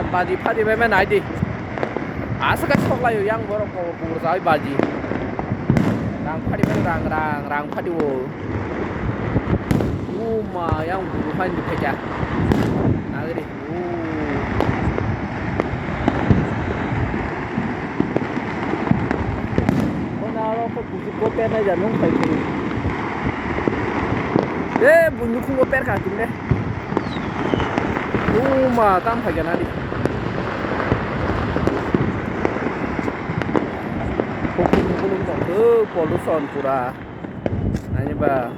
Baji padi memen aidi. Asaka soklayo yang borok kubur sawi baji. Rang padi men rang padi wo. Uma yang buru pan di peja. Nagri. Onaro ko kuzu ko pe na janong pai pai. Bunyu kungo per ka tumne. Uma tam pagi nadi. Hukum dong ke poluson pura. Nanya ba.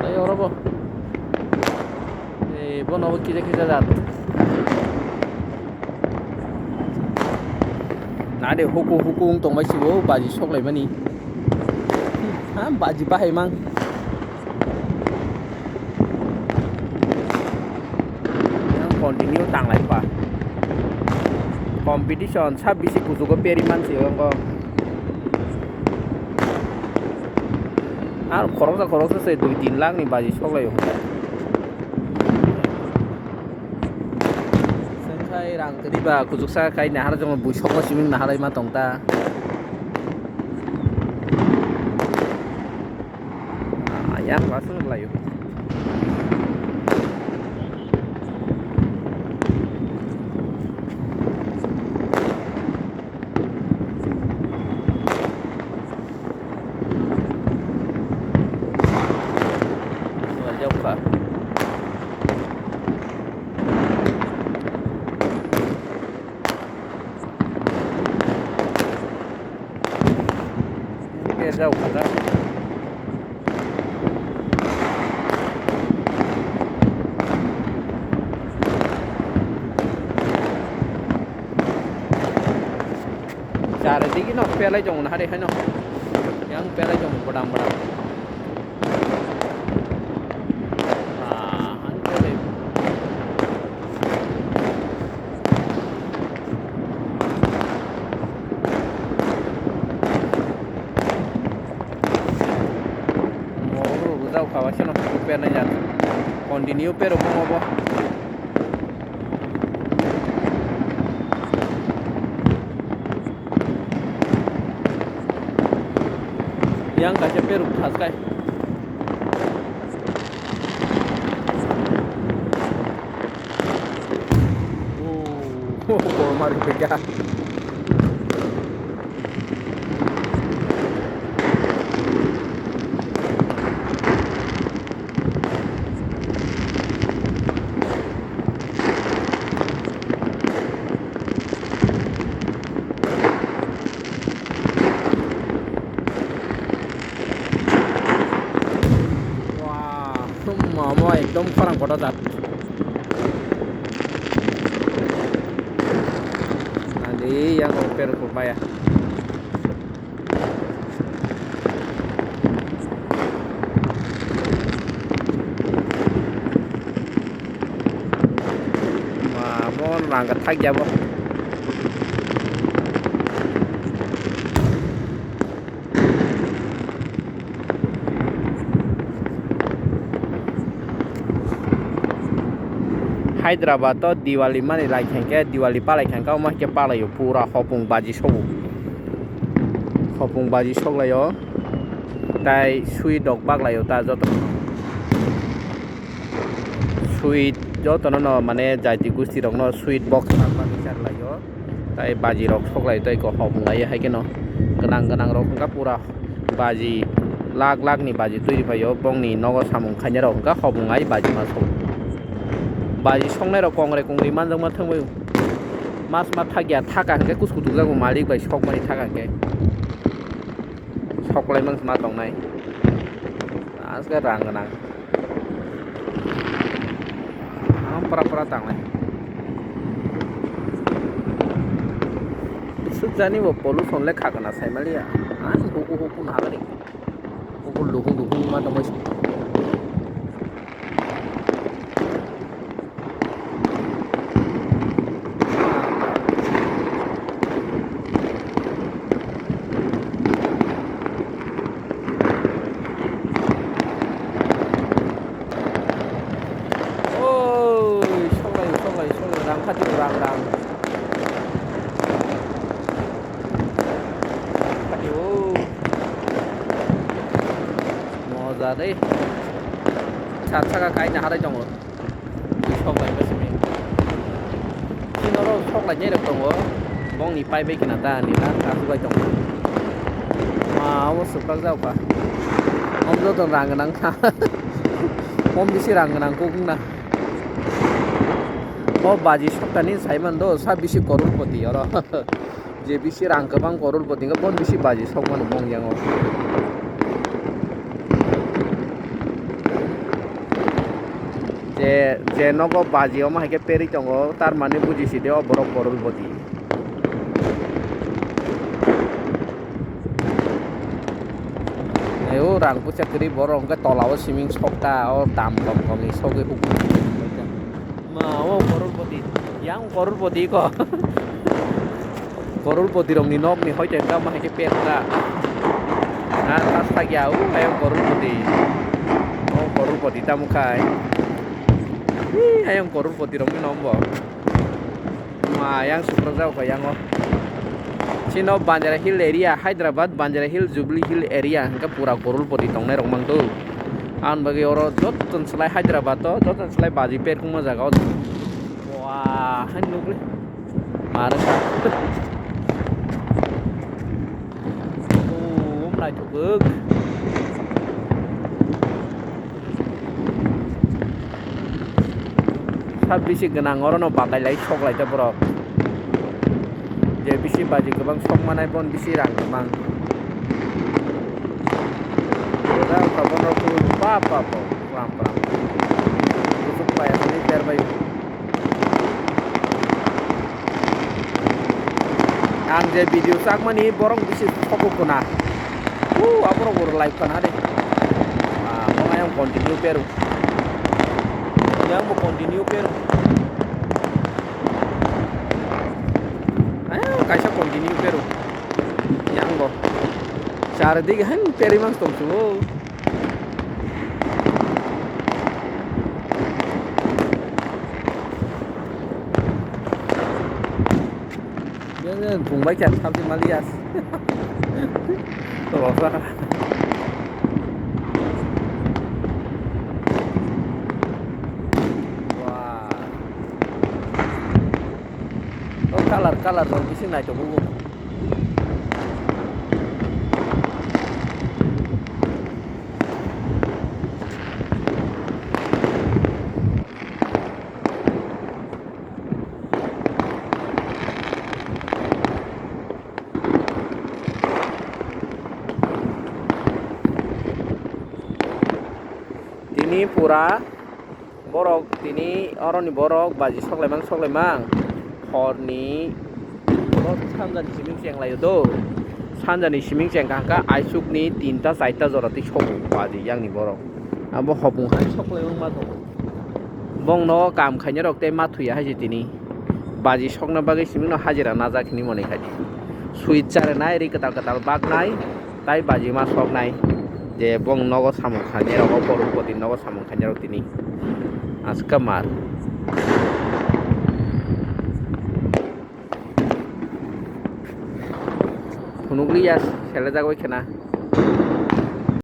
Ayo robo. Bono kita jat. Nade hukum tong mai siwo baji sok lai mani. Baji bahai mang. Yang continue tang lai pa. Competition sabisi kuzu ko periman sih ko. Koroksa saya 2-3 lang nih baji sok lai yo. Rang tadi ba kuzuk sa kai nahar jong bu sok siming nahar ma tong ta ayam langsung layu jauh kah jauh kata cara digi no pelai jong na hare hano yang pelai jong badam kawasan no per na jat continue pero mo yang kasih peru khas kai mari pega mama ekdom khorang koda jat nanti yang oper kupaya mon rangkat thak jabo Hyderabad to Diwali mani lai khangke Diwali palai khangka ma ke palai yo pura hopung baji sok lai yo tai sweet dog bag lai yo ta joto sweet joto no mane jaiti gusti rok no sweet box ba bichar lai yo tai baji rok sok lai tai ko hopung lai hai ke no ganang rok khangka pura baji lak ni baji tui phai yo bong ni nogo samung khanya rok khangka hopung ai baji ma sok baji songnai rok kongre manjang ma thangbai mas ma thagya thaka ke kuskutu jago malik bai sok mani thaka ke soklai mang ma tongnai asga rang ganang pra tanglai sujani bo pollution le khagana saimalia huku na gari huku luhung ma tongbai rang aduh moza deh 차가 가이나 하라 정어 속라 이것이면 신호로 속라 내렸던 거 멍이 빠이베기 나다 니라 가수가 좀 아무 습관 잡아 엄도도 랑그랑 몸비시랑그랑 고국나 바지 속다니 사이만도 사비시 거룰보디 여러 제 비시 랑그방 거룰보디가 뭔 비시 바지 속만 멍양어 जे नगो बाजियाव माहायके पेरि दङ तारमाने बुजिसिदे अबरक गरुलबदि ayo rang pucha kri borong ke tolawo siming sokta o dam kom komi soge hukum ma o gurulbodi yang gurulbodi ko gurulbodi rong ni nok ni hoi chen ka mahaike peta na tas tagyau ayo gurulbodi o gurulbodi tamukai ayang korun poti rong nombo ma yang super jauh ka yang Chino Banjara Hill area Hyderabad Banjara Hill Jubilee Hill area ka pura korul poti tongnai rong mang tu an bagi oro joton selai Hyderabad to joton selai baji per kuma jaga wah han nukle marasa lai thuk साबबिसि गोनां अरनो बादायलाय सगलाय बर' जे बिसि बाजि गोबां सकमानाय बन बिसि रां गोबां दा खबरनो पाप पाप राम राम कुसुम पाया नि देरबाय आं जे भिडिअ साकमानि बरं बिसि सकुना आबरो बर लाइभ खाना दे मङाय आं continue Peru yang mau continue pero ayo kaisa continue pero yang go cara dig han peri mang tom su jangan fungbai chat sampai malias tolong kalar dong di sini coba bu ini pura borok ini orang ni borok baji soklemang horni 산자니 시밍쟁 라요도 산자니 시밍쟁 가까 아이숙니 틴타 사이타 저라티 초고 바지 양니 버로 아뭐 허붕한 속레용 마도 봉노 감 खायनो रक्ते माथुया हाजितिनि बाजि सकना बागै सिमिनो हाजिरा नाजाखिनि मने खादि suite चारनाय रि कताल कताल बागनाय ताइ बाजि मा सकनाय जे बं नगो सामु खाने रगो बरुपति नगो सामु खाने रक्तिनि आसकामार Nuglias, saya lihat aku kena.